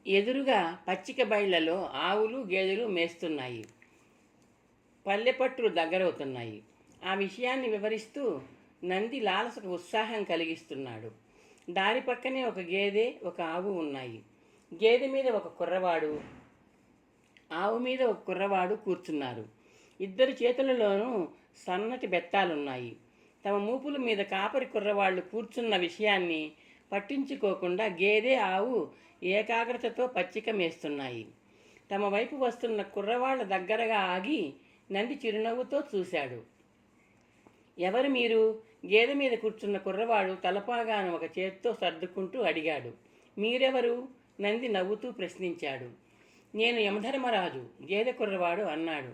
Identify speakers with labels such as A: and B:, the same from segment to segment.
A: ఎదురుగా పచ్చిక బయళ్లలో ఆవులు గేదెలు మేస్తున్నాయి. పల్లెపట్టులు దగ్గరవుతున్నాయి. ఆ విషయాన్ని వివరిస్తూ నంది లాలసకు ఉత్సాహం కలిగిస్తున్నాడు. దారి పక్కనే ఒక గేదె, ఒక ఆవు ఉన్నాయి. గేదె మీద ఒక కుర్రవాడు, ఆవు మీద ఒక కుర్రవాడు కూర్చున్నారు. ఇద్దరి చేతులలోనూ సన్నటి బెత్తాలున్నాయి. తమ మూపుల మీద కాపరి కుర్రవాళ్ళు కూర్చున్న విషయాన్ని పట్టించుకోకుండా గేదె, ఆవు ఏకాగ్రతతో పచ్చిక మేస్తున్నాయి. తమ వైపు వస్తున్న కుర్రవాళ్ల దగ్గరగా ఆగి నంది చిరునవ్వుతో చూశాడు. ఎవరు మీరు? గేదె మీద కూర్చున్న కుర్రవాడు తలపాగాను ఒక చేత్తో సర్దుకుంటూ అడిగాడు. మీరెవరు? నంది నవ్వుతూ ప్రశ్నించాడు. నేను యమధర్మరాజు, గేదె కుర్రవాడు అన్నాడు.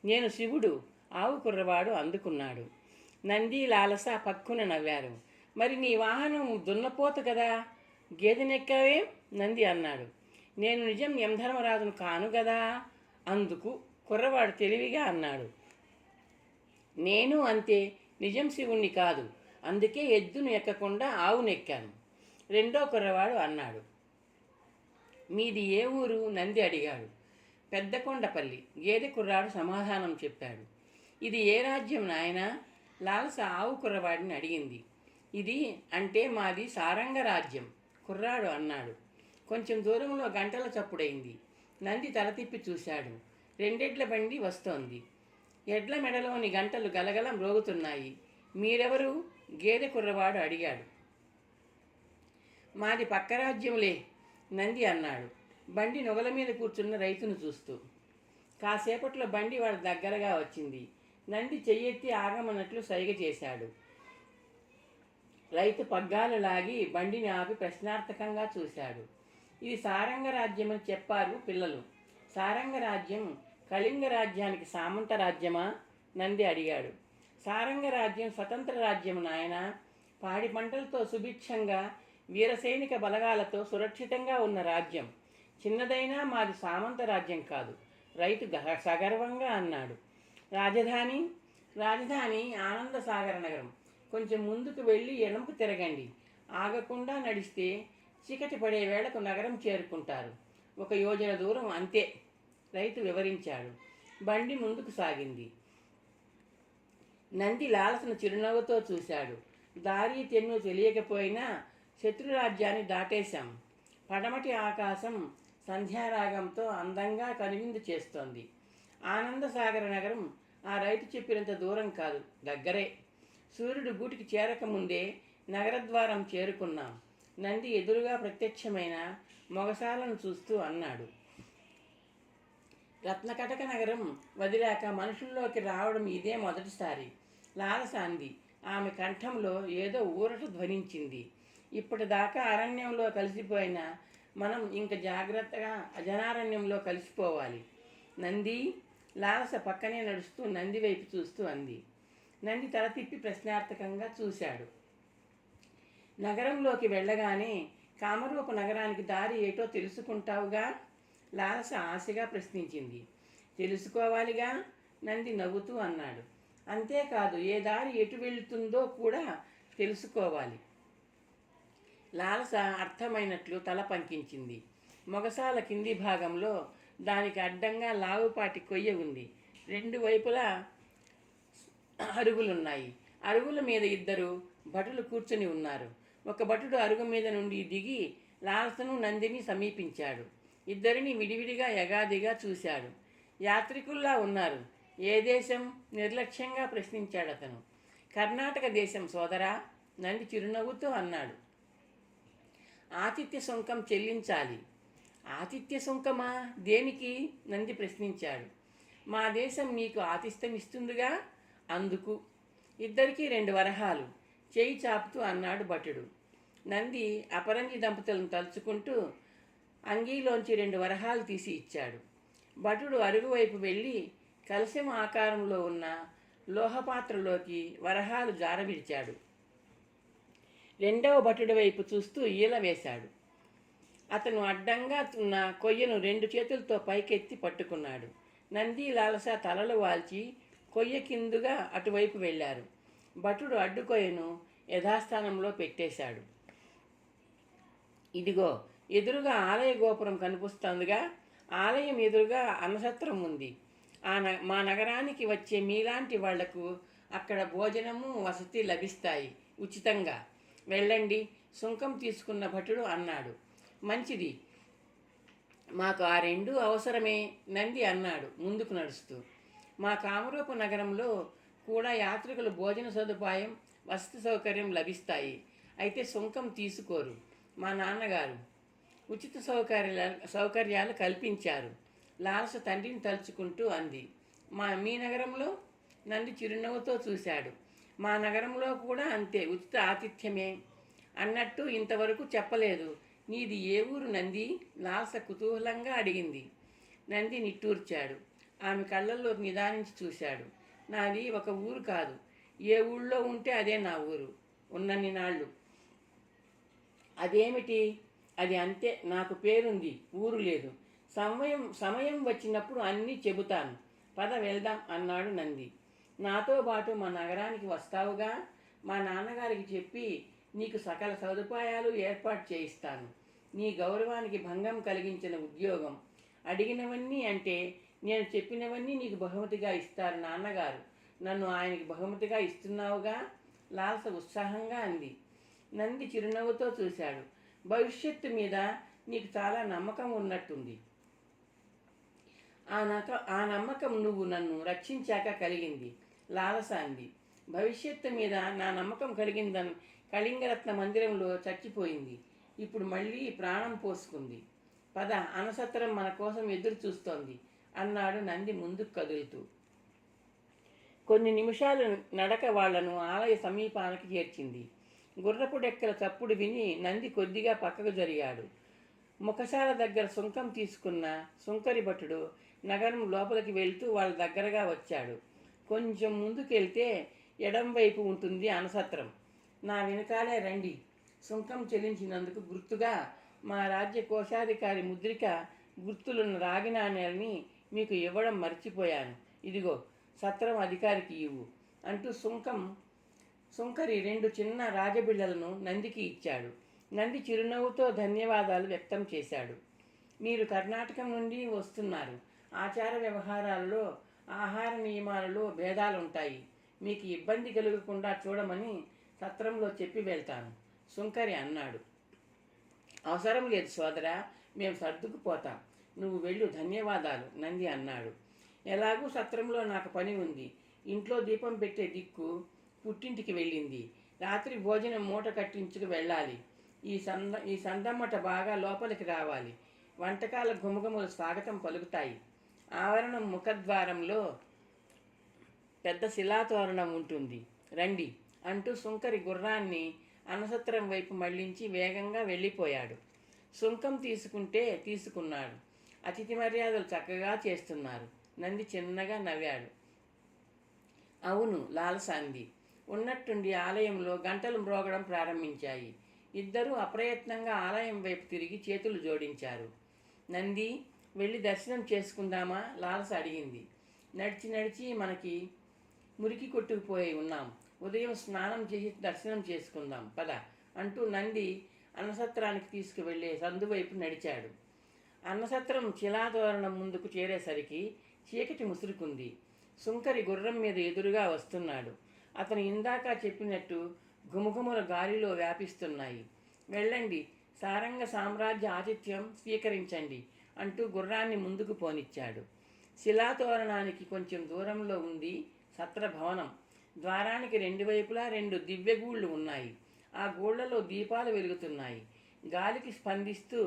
A: నేను శివుడు, ఆవు కుర్రవాడు అందుకున్నాడు. నంది, లాలస పక్కున నవ్వారు. మరి నీ వాహనం దున్నపోతు కదా, గేదెనెక్కావే? నంది అన్నాడు. నేను నిజం యమధర్మరాజును కాను గదా. అందుకు కుర్రవాడు తెలివిగా అన్నాడు. నేను అంతే, నిజం శివుణ్ణి కాదు. అందుకే ఎద్దును ఎక్కకుండా ఆవునెక్కాను. రెండో కుర్రవాడు అన్నాడు. మీది ఏ ఊరు? నంది అడిగాడు. పెద్దకొండపల్లి, గేదె కుర్రాడు సమాధానం చెప్పాడు. ఇది ఏ రాజ్యం నాయనా? లాలస ఆవు కుర్రవాడిని అడిగింది. ఇది అంటే మాది సారంగ రాజ్యం, కుర్రాడు అన్నాడు. కొంచెం దూరంలో గంటల చప్పుడైంది. నంది తల తిప్పి చూశాడు. రెండెడ్ల బండి వస్తోంది. ఎడ్ల మెడలోని గంటలు గలగల మ్రోగుతున్నాయి. మీరెవరు? గేదె కుర్రవాడు అడిగాడు. మాది పక్క రాజ్యంలే, నంది అన్నాడు, బండి నొగల మీద కూర్చున్న రైతును చూస్తూ. కాసేపట్లో బండి వాడి దగ్గరగా వచ్చింది. నంది చెయ్యెత్తి ఆగమన్నట్లు సైగ చేశాడు. రైతు పగ్గాలు లాగి బండిని ఆపి ప్రశ్నార్థకంగా చూశాడు. ఇది సారంగ రాజ్యమని చెప్పారు పిల్లలు. సారంగ రాజ్యం కళింగ రాజ్యానికి సామంత రాజ్యమా? నంది అడిగాడు. సారంగ రాజ్యం స్వతంత్ర రాజ్యం నాయన. పాడి పంటలతో సుభిక్షంగా వీరసైనిక బలగాలతో సురక్షితంగా ఉన్న రాజ్యం. చిన్నదైనా మాది సామంత రాజ్యం కాదు, రైతు సగర్వంగా అన్నాడు. రాజధాని? రాజధాని ఆనందసాగర నగరం. కొంచెం ముందుకు వెళ్ళి ఎడమకు తిరగండి. ఆగకుండా నడిస్తే చీకటి పడే వేళకు నగరం చేరుకుంటారు. 1 యోజన దూరం అంతే, రైతు వివరించాడు. బండి ముందుకు సాగింది. నంది లాలసను చిరునవ్వుతో చూశాడు. దారి తెన్ను తెలియకపోయినా శత్రురాజ్యాన్ని దాటేశాం. పడమటి ఆకాశం సంధ్యారాగంతో అందంగా కనువిందు చేస్తోంది. ఆనందసాగర నగరం ఆ రైతు చెప్పినంత దూరం కాదు, దగ్గరే. సూర్యుడు గూటికి చేరకముందే నగరద్వారం చేరుకున్నాం. నంది ఎదురుగా ప్రత్యక్షమైన మొగసాలను చూస్తూ అన్నాడు. రత్నకటక నగరం వదిలాక మనుషుల్లోకి రావడం ఇదే మొదటిసారి, లాలస అంది. ఆమె కంఠంలో ఏదో ఊరట ధ్వనించింది. ఇప్పటిదాకా అరణ్యంలో కలిసిపోయిన మనం ఇంక జాగ్రత్తగా అజనారణ్యంలో కలిసిపోవాలి. నంది? లాలస పక్కనే నడుస్తూ నంది వైపు చూస్తూ అంది. నంది తల తిప్పి ప్రశ్నార్థకంగా చూశాడు. నగరంలోకి వెళ్ళగానే కామరూప నగరానికి దారి ఏటో తెలుసుకుంటావుగా? లాలస ఆశగా ప్రశ్నించింది. తెలుసుకోవాలిగా, నంది నవ్వుతూ అన్నాడు. అంతేకాదు, ఏ దారి ఎటు వెళుతుందో కూడా తెలుసుకోవాలి. లాలస అర్థమైనట్లు తల పంకించింది. మొగసాల కింది భాగంలో దానికి అడ్డంగా లావుపాటి కొయ్య ఉంది. 2 వైపులా అరుగులున్నాయి. అరుగుల మీద 2 భటులు కూర్చుని ఉన్నారు. ఒక భటుడు అరుగు మీద నుండి దిగి లాలసను నందిని సమీపించాడు. ఇద్దరిని విడివిడిగా యగాదిగా చూశాడు. యాత్రికుల్లా ఉన్నారు. ఏ దేశం? నిర్లక్ష్యంగా ప్రశ్నించాడు అతను. కర్ణాటక దేశం సోదరా, నంది చిరునవ్వుతో అన్నాడు. ఆతిథ్య సుంకం చెల్లించాలి. ఆతిథ్య సుంకమా? దేనికి? నంది ప్రశ్నించాడు. మా దేశం నీకు ఆతిథ్యం ఇస్తుందిగా, అందుకు. ఇద్దరికీ 2 వరహాలు, చేయి చాపుతూ అన్నాడు భటుడు. నంది అపరంజి దంపతులను తలుచుకుంటూ అంగీలోంచి 2 వరహాలు తీసి ఇచ్చాడు. భటుడు అరుగు వైపు వెళ్ళి కలశం ఆకారంలో ఉన్న లోహపాత్రలోకి వరహాలు జారవిడిచాడు. రెండవ భటుడి వైపు చూస్తూ ఈల వేశాడు. అతను అడ్డంగా ఉన్న కొయ్యను 2 చేతులతో పైకెత్తి పట్టుకున్నాడు. నంది, లాలస తలలు వాల్చి కొయ్య కిందుగా అటువైపు వెళ్ళారు. భటుడు అడ్డుకొయ్యను యథాస్థానంలో పెట్టేశాడు. ఇదిగో, ఎదురుగా ఆలయ గోపురం కనిపిస్తోందిగా. ఆలయం ఎదురుగా అన్నసత్రం ఉంది. మా నగరానికి వచ్చే మీలాంటి వాళ్లకు అక్కడ భోజనము వసతి లభిస్తాయి ఉచితంగా. వెళ్ళండి, సుంకం తీసుకున్న భటుడు అన్నాడు. మంచిది, మాకు ఆ రెండూ అవసరమే, నంది అన్నాడు ముందుకు నడుస్తూ. మా కామరూప నగరంలో కూడా యాత్రికులు భోజన సదుపాయం, వసతి సౌకర్యం లభిస్తాయి. అయితే సుంకం తీసుకోరు. మా నాన్నగారు ఉచిత సౌకర్యాలు కల్పించారు. లాలస తండ్రిని తలుచుకుంటూ అంది. మీ నగరంలో? నంది చిరునవ్వుతో చూశాడు. మా నగరంలో కూడా అంతే, ఉచిత ఆతిథ్యమే. అన్నట్టు ఇంతవరకు చెప్పలేదు. నీది ఏ ఊరు నంది? లాలస కుతూహలంగా అడిగింది. నంది నిట్టూర్చాడు. ఆమె కళ్ళల్లో నిదానించి చూశాడు. నాది ఒక ఊరు కాదు, ఏ ఊళ్ళో ఉంటే అదే నా ఊరు ఉన్నన్ని నాళ్ళు. అదేమిటి? అది అంతే, నాకు పేరుంది, ఊరు లేదు. సమయం వచ్చినప్పుడు అన్నీ చెబుతాను. పద వెళ్దాం అన్నాడు నంది. నాతో పాటు మా నగరానికి వస్తావుగా? మా నాన్నగారికి చెప్పి నీకు సకల సదుపాయాలు ఏర్పాటు చేయిస్తాను. నీ గౌరవానికి భంగం కలిగించిన ఉద్యోగం. అడిగినవన్నీ అంటే నేను చెప్పినవన్నీ నీకు బహుమతిగా ఇస్తారు నాన్నగారు. నన్ను ఆయనకి బహుమతిగా ఇస్తున్నావుగా? లాలస ఉత్సాహంగా అంది. నంది చిరునవ్వుతో చూశాడు. భవిష్యత్తు మీద నీకు చాలా నమ్మకం ఉన్నట్టుంది. ఆ నమ్మకం నువ్వు నన్ను రక్షించాక కలిగింది, లాలస అంది. భవిష్యత్తు మీద నా నమ్మకం కలిగిందని కళింగరత్న మందిరంలో చచ్చిపోయింది. ఇప్పుడు మళ్ళీ ప్రాణం పోసుకుంది. పద, అనసత్రం మన కోసం ఎదురు చూస్తోంది అన్నాడు నంది ముందుకు కదులుతూ. కొన్ని నిమిషాలు నడక వాళ్లను ఆలయ సమీపానికి చేర్చింది. గుర్రపు డెక్కల చప్పుడు విని నంది కొద్దిగా పక్కకు జరిగాడు. ముఖశాల దగ్గర సుంకం తీసుకున్న సుంకరి భటుడు నగరం లోపలికి వెళ్తూ వాళ్ళ దగ్గరగా వచ్చాడు. కొంచెం ముందుకెళ్తే ఎడం వైపు ఉంటుంది అనసత్రం. నా వెనుకాలే రండి. సుంకం చెల్లించినందుకు గుర్తుగా మా రాజ్య కోశాధికారి ముద్రిక గుర్తులున్న రాగి నాణేలని మీకు ఇవ్వడం మర్చిపోయాను. ఇదిగో, సత్రం అధికారికి ఇవ్వు అంటూ సుంకరి 2 చిన్న రాజబిళ్ళలను నందికి ఇచ్చాడు. నంది చిరునవ్వుతో ధన్యవాదాలు వ్యక్తం చేశాడు. మీరు కర్ణాటకం నుండి వస్తున్నారు. ఆచార వ్యవహారాల్లో, ఆహార నియమాలలో భేదాలుంటాయి. మీకు ఇబ్బంది కలగకుండా చూడమని సత్రంలో చెప్పి వెళ్తాను, సుంకరి అన్నాడు. అవసరం లేదు సోదరా, మేము సర్దుకుపోతాం. నువ్వు వెళ్ళు, ధన్యవాదాలు, నంది అన్నాడు. ఎలాగూ సత్రంలో నాకు పని ఉంది. ఇంట్లో దీపం పెట్టే దిక్కు పుట్టింటికి వెళ్ళింది. రాత్రి భోజనం మూట కట్టించుకు వెళ్ళాలి. ఈ సందమ్మట బాగా లోపలికి రావాలి. వంటకాల గుమగుమలు స్వాగతం పలుకుతాయి. ఆవరణం ముఖద్వారంలో పెద్ద శిలాతోరణం ఉంటుంది. రండి అంటూ సుంకరి గుర్రాన్ని అనసత్రం వైపు మళ్లించి వేగంగా వెళ్ళిపోయాడు. సుంకం తీసుకున్నాడు. అతిథి మర్యాదలు చక్కగా చేస్తున్నారు. నంది చిన్నగా నవ్వాడు. అవును, లాలస అంది. ఉన్నట్టుండి ఆలయంలో గంటలు మ్రోగడం ప్రారంభించాయి. ఇద్దరూ అప్రయత్నంగా ఆలయం వైపు తిరిగి చేతులు జోడించారు. నంది, వెళ్ళి దర్శనం చేసుకుందామా? లాలస అడిగింది. నడిచి మనకి మురికి కొట్టుకుపోయి ఉన్నాం. ఉదయం స్నానం చేసి దర్శనం చేసుకుందాం పద అంటూ నంది అన్నసత్రానికి తీసుకువెళ్ళే సందువైపు నడిచాడు. అన్నసత్రం శిలాతోరణం ముందుకు చేరేసరికి చీకటి ముసురుకుంది. సుంకరి గుర్రం మీద ఎదురుగా వస్తున్నాడు. అతను ఇందాక చెప్పినట్టు గుమగుమల గాలిలో వ్యాపిస్తున్నాయి. వెళ్ళండి, సారంగ సామ్రాజ్య ఆతిథ్యం స్వీకరించండి అంటూ గుర్రాన్ని ముందుకు పోనిచ్చాడు. శిలాతోరణానికి కొంచెం దూరంలో ఉంది సత్రభవనం. ద్వారానికి 2 వైపులా 2 దివ్యగూళ్ళు ఉన్నాయి. ఆ గూళ్లలో దీపాలు వెలుగుతున్నాయి. గాలికి స్పందిస్తూ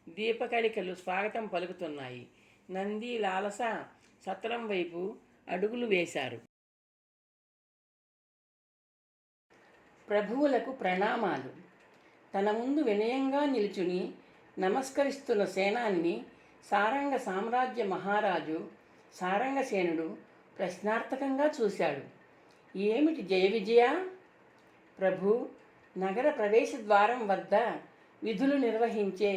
A: దీపకళికలు స్వాగతం పలుకుతున్నాయి. నంది, లాలస సత్రం వైపు అడుగులు వేశారు. ప్రభువులకు ప్రణామాలు. తన ముందు వినయంగా నిలుచుని నమస్కరిస్తున్న సేనాన్ని సారంగ సామ్రాజ్య మహారాజు సారంగసేనుడు ప్రశ్నార్థకంగా చూశాడు. ఏమిటి జయ విజయ? ప్రభు, నగర ప్రవేశ ద్వారం వద్ద విధులు నిర్వహించే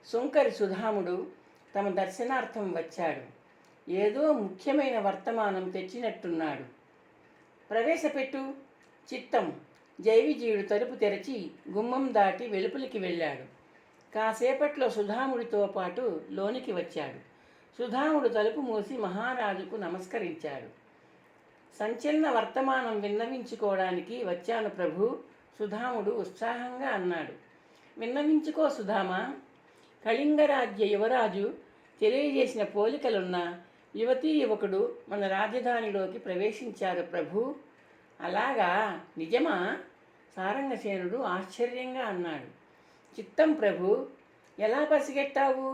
A: సుంకరి సుధాముడు తమ దర్శనార్థం వచ్చాడు. ఏదో ముఖ్యమైన వర్తమానం తెచ్చినట్టున్నాడు. ప్రవేశపెట్టు. చిత్తం. జయవిజయుడు తలుపు తెరచి గుమ్మం దాటి వెలుపలికి వెళ్ళాడు. కాసేపట్లో సుధాముడితో పాటు లోనికి వచ్చాడు. సుధాముడు తలుపు మూసి మహారాజుకు నమస్కరించాడు. సంచలన వర్తమానం విన్నవించుకోవడానికి వచ్చాను ప్రభు, సుధాముడు ఉత్సాహంగా అన్నాడు. విన్నవించుకో సుధామా. కళింగరాజ్య యువరాజు తెలియజేసిన పోలికలున్న యువతీ యువకుడు మన రాజధానిలోకి ప్రవేశించారు ప్రభు. అలాగా, నిజమా? సారంగసేనుడు ఆశ్చర్యంగా అన్నాడు. చిత్తం ప్రభు, ఎలా పసిగట్టావు?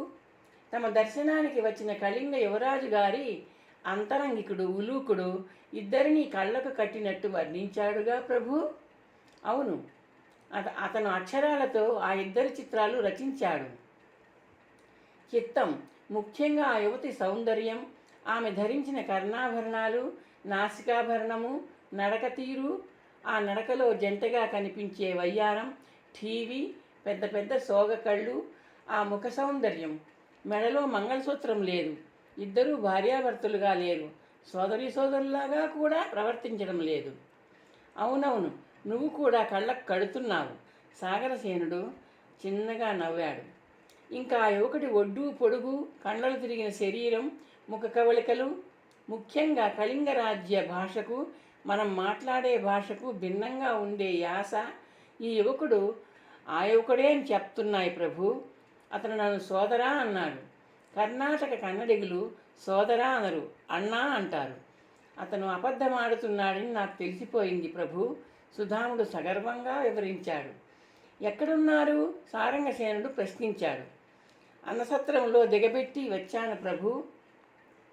A: తమ దర్శనానికి వచ్చిన కళింగ యువరాజు గారి అంతరంగికుడు ఉలూకుడు ఇద్దరినీ కళ్ళకు కట్టినట్టు వర్ణించాడుగా ప్రభు. అవును, అతను అక్షరాలతో ఆ ఇద్దరి చిత్రాలు రచించాడు. చిత్తం, ముఖ్యంగా ఆ యువతి సౌందర్యం, ఆమె ధరించిన కర్ణాభరణాలు, నాసికాభరణము, నడక తీరు, ఆ నడకలో జంటగా కనిపించే వయ్యారం, ఠీవి, పెద్ద పెద్ద సోగకళ్ళు, ఆ ముఖ సౌందర్యం. మెడలో మంగళసూత్రం లేదు. ఇద్దరూ భార్యాభర్తలుగా లేరు. సోదరులాగా కూడా ప్రవర్తించడం లేదు. అవునవును, నువ్వు కూడా కళ్ళకు కడుతున్నావు. సాగరసేనుడు చిన్నగా నవ్వాడు. ఇంకా ఆ యువకుడి ఒడ్డు పొడుగు, కండలు తిరిగిన శరీరం, ముఖ కవళికలు, ముఖ్యంగా కళింగ రాజ్య భాషకు, మనం మాట్లాడే భాషకు భిన్నంగా ఉండే యాస ఈ యువకుడు ఆ యువకుడే అని చెప్తున్నాయి ప్రభు. అతను నన్ను సోదరా అన్నాడు. కర్ణాటక కన్నడిగులు సోదరా అనరు, అన్నా అంటారు. అతను అబద్ధమాడుతున్నాడని నాకు తెలిసిపోయింది ప్రభు, సుధాముడు సగర్వంగా వివరించాడు. ఎక్కడున్నారు? సారంగసేనుడు ప్రశ్నించాడు. అన్నసత్రంలో దిగబెట్టి వచ్చాను ప్రభు.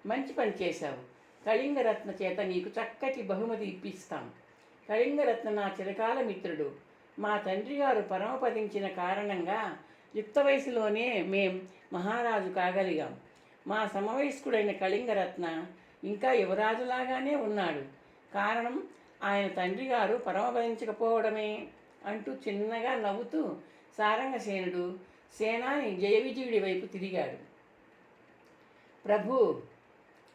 A: మంచి పని చేశావు. కళింగరత్న చేత నీకు చక్కటి బహుమతి ఇప్పిస్తాం. కళింగరత్న నా చిరకాల మిత్రుడు. మా తండ్రి గారు పరమపదించిన కారణంగా యుక్త వయసులోనే మేం మహారాజు కాగలిగాం. మా సమవయస్కుడైన కళింగరత్న ఇంకా యువరాజులాగానే ఉన్నాడు. కారణం ఆయన తండ్రి గారు పరమపదించకపోవడమే అంటూ చిన్నగా నవ్వుతూ సారంగసేనుడు సేనాని జయవిజయుడి వైపు తిరిగాడు. ప్రభు,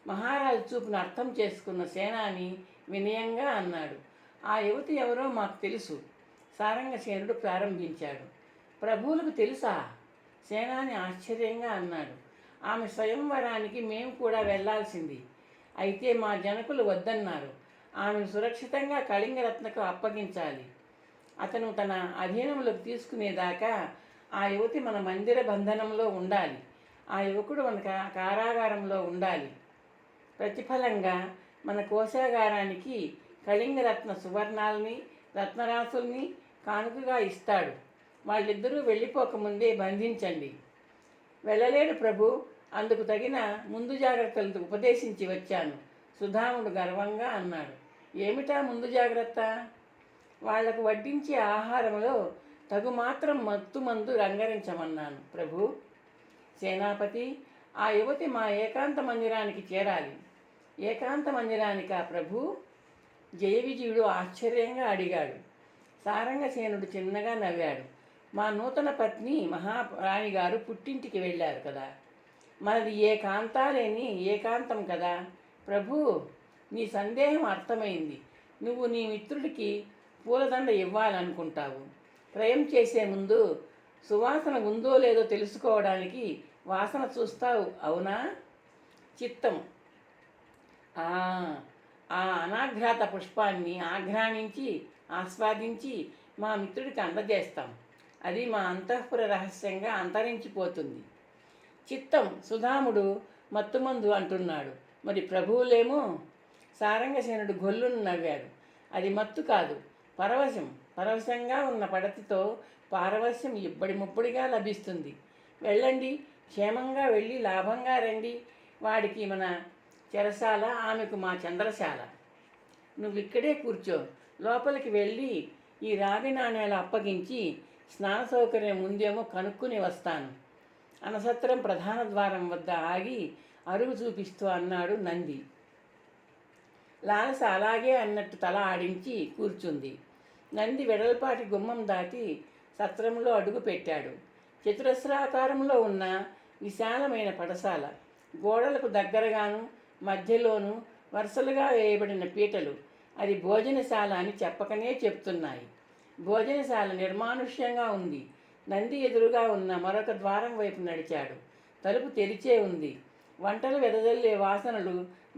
A: మహారాజు చూపును అర్థం చేసుకున్న సేనాని వినయంగా అన్నాడు. ఆ యువతి ఎవరో మాకు తెలుసు. సారంగసేనుడు ప్రారంభించాడు. ప్రభువులకు తెలుసా? సేనాని ఆశ్చర్యంగా అన్నాడు. ఆమె స్వయంవరానికి మేము కూడా వెళ్లాల్సింది. అయితే మా జనకులు వద్దన్నారు. ఆమెను సురక్షితంగా కళింగరత్నకు అప్పగించాలి. అతను తన అధీనంలోకి తీసుకునేదాకా ఆ యువతి మన మందిర బంధనంలో ఉండాలి. ఆ యువకుడు మన కారాగారంలో ఉండాలి. ప్రతిఫలంగా మన కోశాగారానికి కళింగరత్న సువర్ణాలని, రత్నరాసుల్ని కానుకగా ఇస్తాడు. వాళ్ళిద్దరూ వెళ్ళిపోకముందే బంధించండి. వెళ్ళలేడు ప్రభు, అందుకు తగిన ముందు జాగ్రత్తలు ఉపదేశించి వచ్చాను, సుధాముడు గర్వంగా అన్నాడు. ఏమిటా ముందు జాగ్రత్త? వాళ్లకు వడ్డించే ఆహారంలో తగు మాత్రం మత్తుమందు రంగరించమన్నాను ప్రభు. సేనాపతి, ఆ యువతి మా ఏకాంత మందిరానికి చేరాలి. ఏకాంత మందిరానికా ప్రభు? జయవిజయుడు ఆశ్చర్యంగా అడిగాడు. సారంగసేనుడు చిన్నగా నవ్వాడు. మా నూతన పత్ని మహారాణి గారు పుట్టింటికి వెళ్ళారు కదా, మనది ఏకాంతాలేని ఏకాంతం కదా ప్రభు. నీ సందేహం అర్థమైంది. నువ్వు నీ మిత్రుడికి పూలదండ ఇవ్వాలనుకుంటావు. క్రయం చేసే ముందు సువాసన ఉందో లేదో తెలుసుకోవడానికి వాసన చూస్తావు, అవునా? చిత్తం, ఆ అనాఘ్రాత పుష్పాన్ని ఆఘ్రాణించి ఆస్వాదించి మా మిత్రుడికి అందజేస్తాం. అది మా అంతఃపుర రహస్యంగా అంతరించిపోతుంది. చిత్తం, సుధాముడు మత్తుమందు అంటున్నాడు, మరి ప్రభువులేమో? సారంగసేనుడు గొల్లును నవ్వాడు. అది మత్తు కాదు, పరవశం. పరవశంగా ఉన్న పడతితో పారవశ్యం ఇబ్బడి ముబ్బడిగా లభిస్తుంది. వెళ్ళండి, క్షేమంగా వెళ్ళి లాభంగా రండి. వాడికి మన చెరసాల, ఆమెకు మా చంద్రశాల. నువ్వు ఇక్కడే కూర్చో. లోపలికి వెళ్ళి ఈ రాగి నాణేలు అప్పగించి స్నాన సౌకర్యం ముందేమో కనుక్కుని వస్తాను. అనసత్రం ప్రధాన ద్వారం వద్ద ఆగి అరుగు చూపిస్తూ అన్నాడు నంది. లాలస అలాగే అన్నట్టు తల ఆడించి కూర్చుంది. నంది వెడల్పాటి గుమ్మం దాటి సత్రంలో అడుగు పెట్టాడు. చతురస్రాకారంలో ఉన్న విశాలమైన పడసాల, గోడలకు దగ్గరగాను మధ్యలోనూ వరుసలుగా వేయబడిన పీటలు. అది భోజనశాల అని చెప్పకనే చెప్తున్నాయి. భోజనశాల నిర్మానుష్యంగా ఉంది. నంది ఎదురుగా ఉన్న మరొక ద్వారం వైపు నడిచాడు. తలుపు తెరిచే ఉంది. వంటలు వెదజల్లే వాసనలు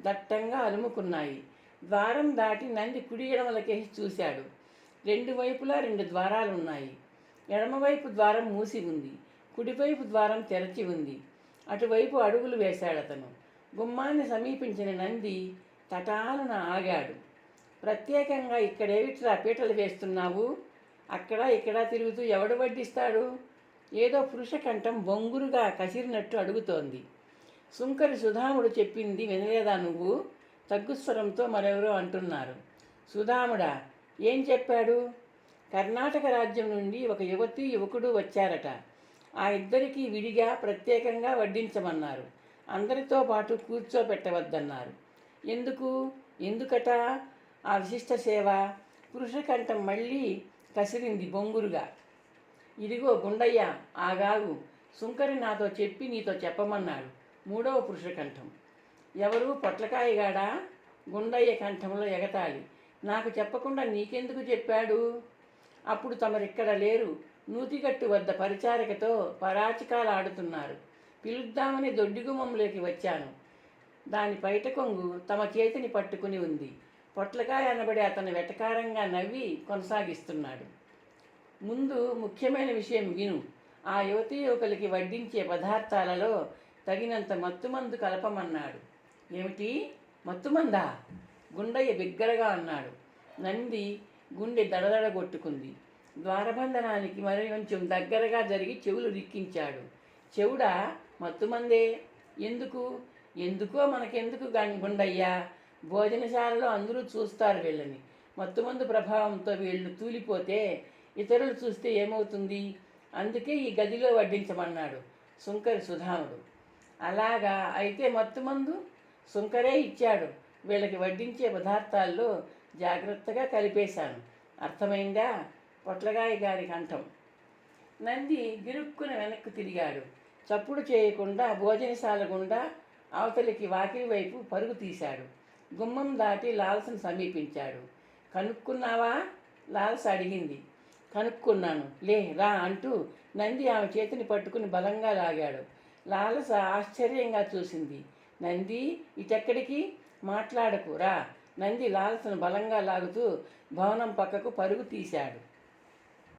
A: దట్టంగా అలుముకున్నాయి. ద్వారం దాటి నంది కుడి ఎడమలకేసి చూశాడు. రెండు వైపులా 2 ద్వారాలున్నాయి. ఎడమవైపు ద్వారం మూసి ఉంది. కుడివైపు ద్వారం తెరచి ఉంది. అటువైపు అడుగులు వేశాడతను. గుమ్మాన్ని సమీపించిన నంది తటాలున ఆగాడు. ప్రత్యేకంగా ఇక్కడేవిట్రా పీటలు వేస్తున్నావు? అక్కడ ఇక్కడ తిరుగుతూ ఎవడు వడ్డిస్తాడు? ఏదో పురుష కంఠం బొంగురుగా కసిరినట్టు అడుగుతోంది. సుంకరి సుధాముడు చెప్పింది వినలేదా నువ్వు? తగ్గుస్వరంతో మరెవరో అంటున్నారు. సుధాముడా? ఏం చెప్పాడు? కర్ణాటక రాజ్యం నుండి ఒక యువతి యువకుడు వచ్చారట. ఆ ఇద్దరికీ విడిగా ప్రత్యేకంగా వడ్డించమన్నారు. అందరితో పాటు కూర్చోపెట్టవద్దన్నారు. ఎందుకట ఆ విశిష్ట సేవ? పురుషకంఠం మళ్ళీ కసిరింది బొంగురుగా. ఇదిగో గుండయ్య, ఆగాగు. సుంకరి నాతో చెప్పి నీతో చెప్పమన్నాడు. మూడవ పురుషకంఠం. ఎవరు? పొట్లకాయగాడా? గుండయ్య కంఠంలో ఎగతాళి. నాకు చెప్పకుండా నీకెందుకు చెప్పాడు? అప్పుడు తమరిక్కడ లేరు. నూతిగట్టు వద్ద పరిచారికతో పరాచికాలు ఆడుతున్నారు. పిలుద్దామని దొడ్డిగుమ్మంలోకి వచ్చాను. దాని పైట కొంగు తమ చేతిని పట్టుకుని ఉంది. పొట్లకాయ అనబడి అతను వెటకారంగా నవ్వి కొనసాగిస్తున్నాడు. ముందు ముఖ్యమైన విషయం విను. ఆ యువతీ యువకులకి వడ్డించే పదార్థాలలో తగినంత మత్తుమందు కలపమన్నాడు. ఏమిటి? మత్తుమందా? గుండయ్య బిగ్గరగా అన్నాడు. నంది గుండె దడదడగొట్టుకుంది. ద్వారబంధనానికి మరి కొంచెం దగ్గరగా జరిగి చెవులు రిక్కించాడు. చెవుడా? మత్తుమందే? ఎందుకో మనకెందుకు గుండయ్యా? భోజనశాలలో అందరూ చూస్తారు వీళ్ళని. మత్తుమందు ప్రభావంతో వీళ్ళు తూలిపోతే ఇతరులు చూస్తే ఏమవుతుంది? అందుకే ఈ గదిలో వడ్డించమన్నాడు సుంకరి సుధాముడు. అలాగా? అయితే మత్తుమందు సుంకరే ఇచ్చాడు. వీళ్ళకి వడ్డించే పదార్థాల్లో జాగ్రత్తగా కలిపేశాను. అర్థమైందా? పొట్లగాయ గారి కంఠం. నంది గిరుక్కున వెనక్కు తిరిగాడు. చప్పుడు చేయకుండా భోజనశాల గుండా అవతలికి వాకిలి వైపు పరుగు తీశాడు. గుమ్మం దాటి లాల్సను సమీపించాడు. కనుక్కున్నావా? లాల్స అడిగింది. కనుక్కున్నాను. లే రా అంటూ నంది ఆమె చేతిని పట్టుకుని బలంగా లాగాడు. లాలస ఆశ్చర్యంగా చూసింది. నంది, ఇటెక్కడికి? మాట్లాడకు రా. నంది లాలసను బలంగా లాగుతూ భవనం పక్కకు పరుగు తీశాడు.